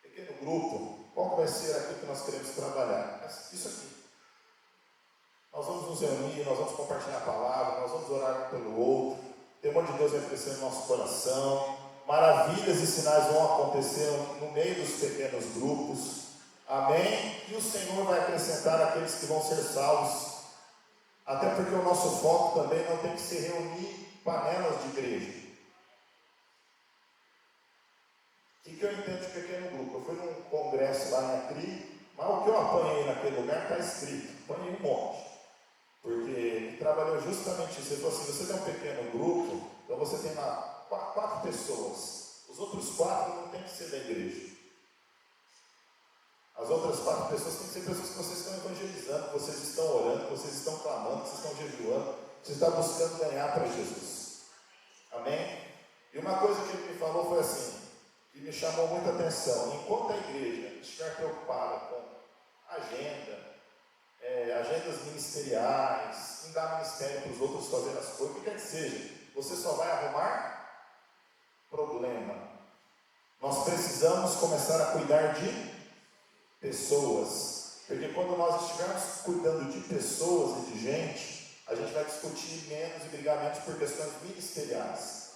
pequeno grupo, qual vai ser aquilo que nós queremos trabalhar? Isso aqui. Nós vamos nos reunir, nós vamos compartilhar a palavra, nós vamos orar um pelo outro, o temor de Deus vai crescer no nosso coração, maravilhas e sinais vão acontecer no meio dos pequenos grupos, amém? E o Senhor vai acrescentar aqueles que vão ser salvos, até porque o nosso foco também não tem que se reunir panelas de igreja. que eu entendo de pequeno grupo? Eu fui num congresso lá em Acri, mas o que eu apanhei naquele lugar está escrito, apanhei um monte. Porque ele trabalhou justamente isso. Ele falou assim: você tem um pequeno grupo, então você tem lá quatro pessoas. Os outros 4 não tem que ser da igreja. As outras 4 pessoas têm que ser pessoas que vocês estão evangelizando, que vocês estão orando, que vocês estão clamando, que vocês estão jejuando, que vocês estão buscando ganhar para Jesus. Amém? E uma coisa que ele me falou foi assim, que me chamou muita atenção: enquanto a igreja estiver preocupada com agendas ministeriais, em dar ministério para os outros fazer as coisas, o que quer que seja, você só vai arrumar problema. Nós precisamos começar a cuidar de pessoas, porque quando nós estivermos cuidando de pessoas e de gente, a gente vai discutir menos e brigar menos por questões ministeriais.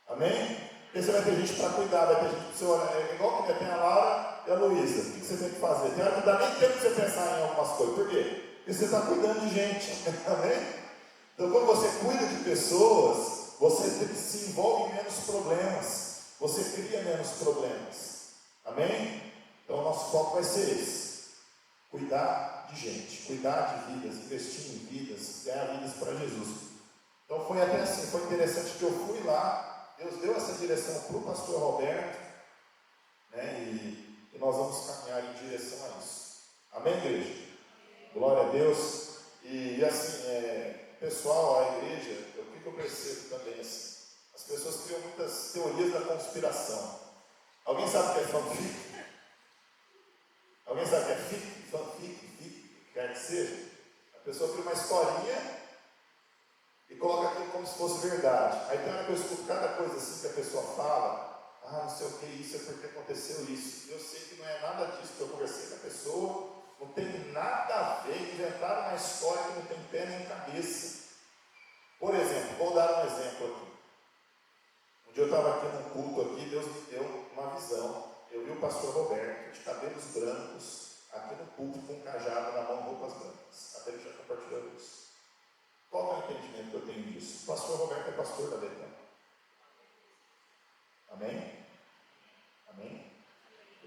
Amém? Porque você vai ter gente para cuidar, vai ter gente para você olhar. É igual que tem a Laura e a Luísa. O que você tem que fazer? Tem hora que não dá nem tempo de você pensar em algumas coisas. Por quê? Porque você está cuidando de gente. Amém? Então, quando você cuida de pessoas, você se envolve em menos problemas. Você cria menos problemas. Amém? Então, o nosso foco vai ser esse: cuidar de gente, cuidar de vidas, investir em vidas, ganhar vidas para Jesus. Então, foi até assim, foi interessante que eu fui lá. Deus deu essa direção para o pastor Roberto, né, e nós vamos caminhar em direção a isso. Amém, igreja? Glória a Deus. E assim, pessoal, a igreja, o que eu percebo também, assim, as pessoas criam muitas teorias da conspiração. Alguém sabe o que é fanfic? Alguém sabe o que é fic? Fanfic, quer que seja? A pessoa cria uma historinha e coloca aquilo como se fosse verdade. Aí tem hora que eu escuto cada coisa assim que a pessoa fala: não sei o que, isso é porque aconteceu isso. Eu sei que não é nada disso, que eu conversei com a pessoa, não tem nada a ver, inventaram uma história que não tem pé nem cabeça. Por exemplo, vou dar um exemplo aqui. Um dia eu estava aqui num culto aqui, Deus me deu uma visão. Eu vi o pastor Roberto, de cabelos brancos, aqui no púlpito, com um cajado na mão, roupas brancas. Até ele já compartilhou isso. Qual é o entendimento que eu tenho disso? O pastor Roberto é pastor da Betânia. Amém? Amém?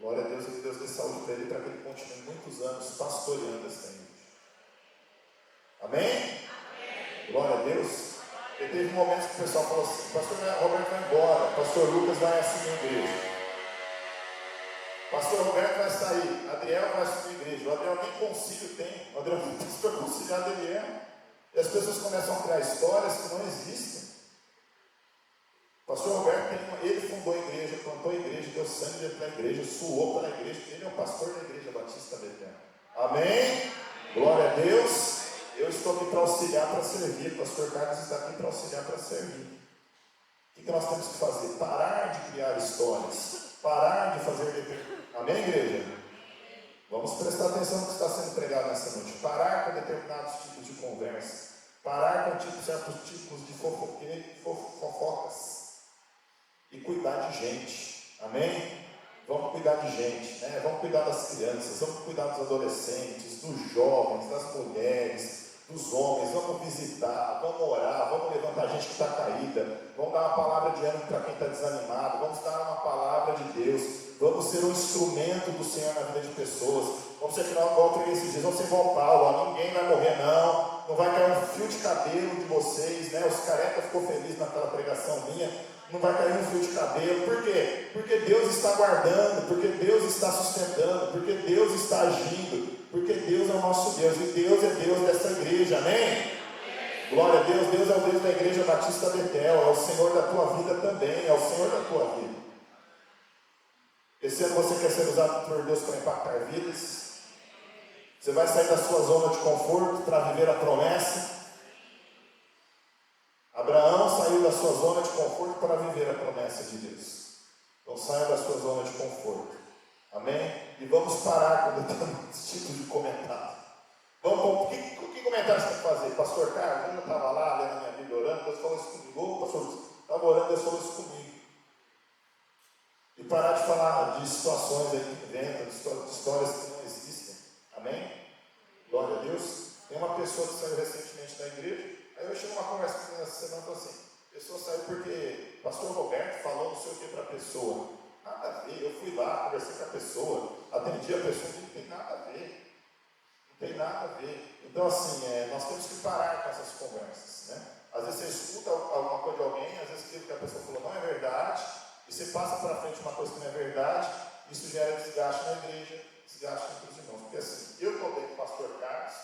Glória a Deus, e Deus dê saúde para ele, para que ele continue muitos anos pastoreando esta igreja. Amém? Amém? Glória a Deus. E teve momentos que o pessoal falou assim: pastor Roberto vai embora, pastor Lucas vai assumir a igreja. Pastor Roberto vai sair, Adriel vai assumir a igreja. O Adriel nem concílio tem, o Adriel não precisa conciliar Adriel. E as pessoas começam a criar histórias que não existem. O pastor Roberto, ele fundou a igreja, plantou a igreja, deu sangue para a igreja, suou pela igreja. Ele é o pastor da igreja Batista Betânia. Amém? Glória a Deus. Eu estou aqui para auxiliar, para servir. O pastor Carlos está aqui para auxiliar, para servir. O que nós temos que fazer? Parar de criar histórias. Parar de fazer... Amém, igreja? Vamos prestar atenção no que está sendo pregado nessa noite. Parar com determinados tipos de conversa. Parar com certos tipos de fofocas. E cuidar de gente. Amém? Vamos cuidar de gente, né? Vamos cuidar das crianças, vamos cuidar dos adolescentes, dos jovens, das mulheres, dos homens. Vamos visitar, vamos orar, vamos levantar a gente que está caída. Vamos dar uma palavra de ânimo para quem está desanimado. Vamos dar uma palavra de Deus. Vamos ser um instrumento do Senhor na vida de pessoas. Vamos ser igual eu esses dias, vamos ser igual Paulo. Ninguém vai morrer não. Não vai cair um fio de cabelo de vocês, né? Os carecas ficou feliz naquela pregação minha. Não vai cair um fio de cabelo. Por quê? Porque Deus está guardando, porque Deus está sustentando, porque Deus está agindo, porque Deus é o nosso Deus, e Deus é Deus dessa igreja, amém? Glória a Deus. Deus é o Deus da igreja Batista Betel, é o Senhor da tua vida também, é o Senhor da tua vida. Esse ano você quer ser usado por Deus para impactar vidas? Você vai sair da sua zona de conforto para viver a promessa? Abraão saiu da sua zona de conforto para viver a promessa de Deus. Então saia da sua zona de conforto. Amém? E vamos parar com determinados tipos de comentário. O que comentário você tem que fazer? Pastor Carlos, quando eu estava lá lendo a minha Bíblia orando, Deus falou isso comigo. Pastor, estava orando, Deus falou isso comigo. E parar de falar de situações aí que inventam, de histórias que não existem. Amém? Glória a Deus. Tem uma pessoa que saiu recentemente da igreja. Aí eu cheguei numa conversa com essa semana e falei assim: a pessoa saiu porque pastor Roberto falou não sei o que para a pessoa. Nada a ver, eu fui lá, conversei com a pessoa, atendi a pessoa, não tem nada a ver. Não tem nada a ver. Então, assim, nós temos que parar com essas conversas, né? Às vezes você escuta alguma coisa de alguém, às vezes aquilo que a pessoa falou não é verdade, e você passa para frente uma coisa que não é verdade, isso gera desgaste na igreja, desgaste entre os irmãos. Porque assim, eu estou bem com o pastor Carlos,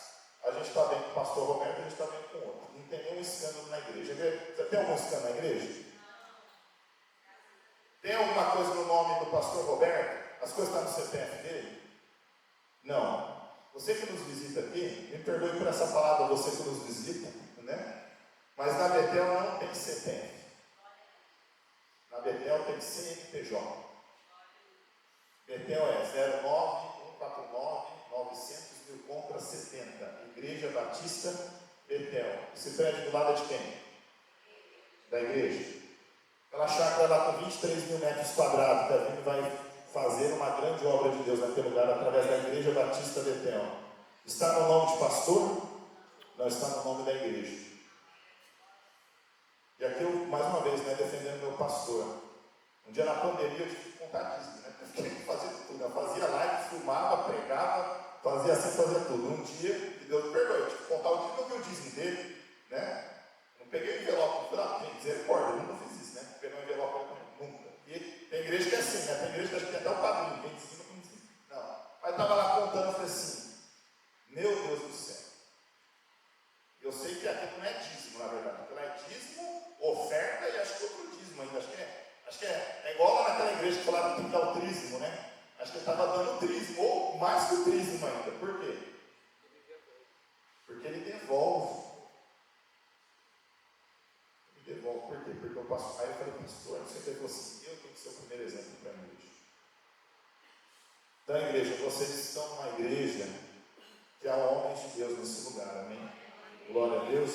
a gente está bem com o pastor Roberto, a gente está bem com o outro. Não tem nenhum escândalo na igreja. Você tem algum escândalo na igreja? Tem alguma coisa no nome do pastor Roberto? As coisas estão no CPF dele? Não. Você que nos visita aqui, me perdoe por essa palavra, você que nos visita, né? Mas na Betel não tem CPF. Na Betel tem CNPJ. Betel é 09-149-900 contra 70. Igreja Batista Betel. Esse prédio do lado é de quem? Da igreja. Aquela chácara lá com 23 mil metros quadrados, que a gente vai fazer uma grande obra de Deus naquele lugar através da Igreja Batista Betel. Está no nome de pastor? Não, está no nome da igreja. E aqui eu, mais uma vez, né, defendendo meu pastor. Um dia na pandemia eu tive que contar disso, né? Eu fiquei fazendo tudo. Eu fazia live, filmava, pregava, fazia assim, fazia tudo. Um dia, que Deus me perdoe, eu tive que contar o dia que eu vi o dízimo dele, né? Não peguei o envelope, não fui lá, tem misericórdia, eu nunca fiz isso, né? Peguei um envelope, nunca. E tem igreja que é assim, né? Tem igreja que acho que tem até o padrinho, quem ensina, quem ensina. Não. Mas estava lá contando, eu falei assim, meu Deus do céu. Eu sei que aquilo não é dízimo, na verdade. Aquilo é dízimo, oferta e acho que outro dízimo ainda. Acho que é igual lá naquela igreja que falava que tem que dar o trízimo, né? Acho que ele estava dando o trízimo, ou mais que o trízimo ainda. Por quê? Porque ele devolve. Ele devolve. Por quê? Porque eu passo. Aí eu falei, pastor, você falou assim, eu tenho que ser o primeiro exemplo para a igreja. Então, igreja, vocês estão numa igreja que há homens de Deus nesse lugar, amém? Glória a Deus.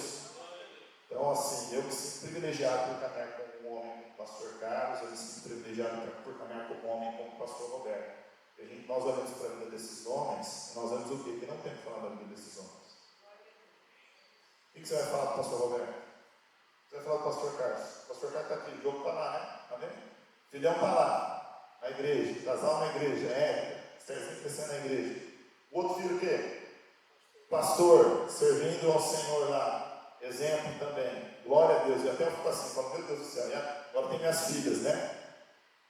Então, assim, eu me sinto privilegiado por caminhar com um homem como o pastor Carlos, eu me sinto privilegiado por caminhar com um homem como o pastor Roberto. Nós olhamos para a vida desses homens, nós vemos o quê? Que não tem que falar da vida desses homens. O que você vai falar do pastor Roberto? Você vai falar do pastor Carlos? O pastor Carlos está aqui, o jogo está lá, né? Amém? Filhão está lá, na igreja, casal na igreja, Estherzinho crescendo na igreja. O outro filho o quê? Pastor, servindo ao Senhor lá, exemplo também, glória a Deus. Eu até fico assim, falo, meu Deus do céu, agora tem minhas filhas, né?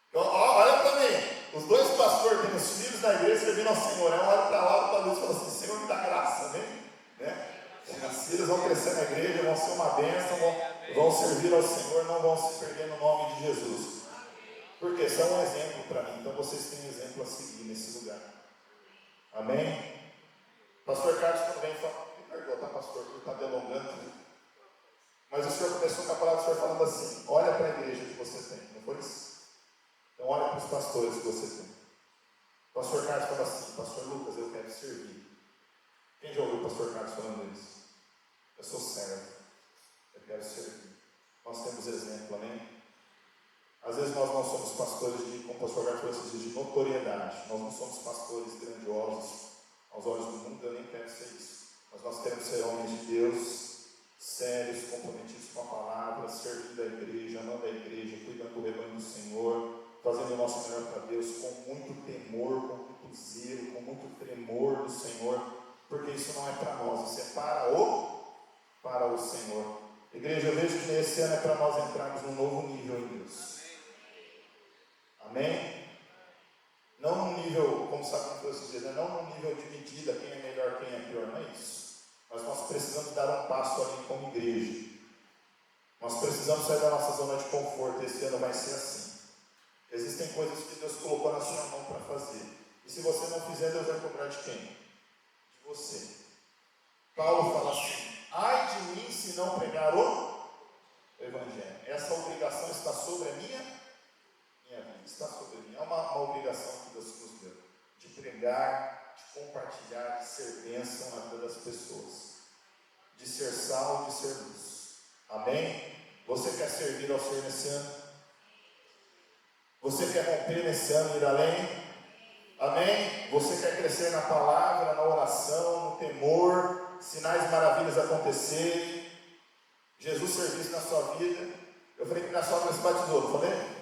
Então, olha para mim, os dois pastores têm os filhos da igreja servindo ao Senhor. Eu olho para lá, olho para a luz e falo assim, Senhor me dá graça, né? As filhas vão crescer na igreja, vão ser uma bênção, vão servir ao Senhor, não vão se perder no nome de Jesus. Porque são um exemplo para mim, então vocês têm um exemplo a seguir nesse lugar. Amém? Pastor Carlos também fala, me perdoa, tá, pastor, porque está delongando. Mas o senhor começou com a palavra do senhor falando assim, olha para a igreja que você tem, não foi isso? Então olha para os pastores que você tem. O pastor Carlos fala assim, pastor Lucas, eu quero servir. Quem já ouviu o pastor Carlos falando isso? Eu sou servo, eu quero servir. Nós temos exemplo, amém? Às vezes nós não somos pastores como o pastor Carlos falou, de notoriedade. Nós não somos pastores grandiosos aos olhos do mundo, eu nem quero ser isso. Mas nós queremos ser homens de Deus, sérios, comprometidos com a palavra, servindo a igreja, amando a igreja, cuidando do rebanho do Senhor, fazendo o nosso melhor para Deus, com muito temor, com muito zelo, com muito tremor do Senhor, porque isso não é para nós, isso é para o Senhor. Igreja, eu vejo que esse ano é para nós entrarmos num novo nível em Deus. Amém? Não num nível, como sabe como esses dias, né? Não num nível de medida, quem é melhor, quem é pior, não é isso. Mas nós precisamos dar um passo ali como igreja. Nós precisamos sair da nossa zona de conforto, esse ano vai ser assim. Existem coisas que Deus colocou na sua mão para fazer. E se você não fizer, Deus vai cobrar de quem? De você. Paulo fala assim, ai de mim se não pregar o Evangelho. Essa obrigação está sobre a minha vida, está sobre mim. É uma obrigação que Deus nos deu, de pregar, de compartilhar, de ser bênção na vida das pessoas, de ser sal, de ser luz. Amém? Você quer servir ao Senhor nesse ano? Você quer romper nesse ano e ir além? Amém? Você quer crescer na palavra, na oração, no temor, sinais e maravilhas acontecerem, Jesus serviço na sua vida. Eu falei que na sua vida se batizou, não falei?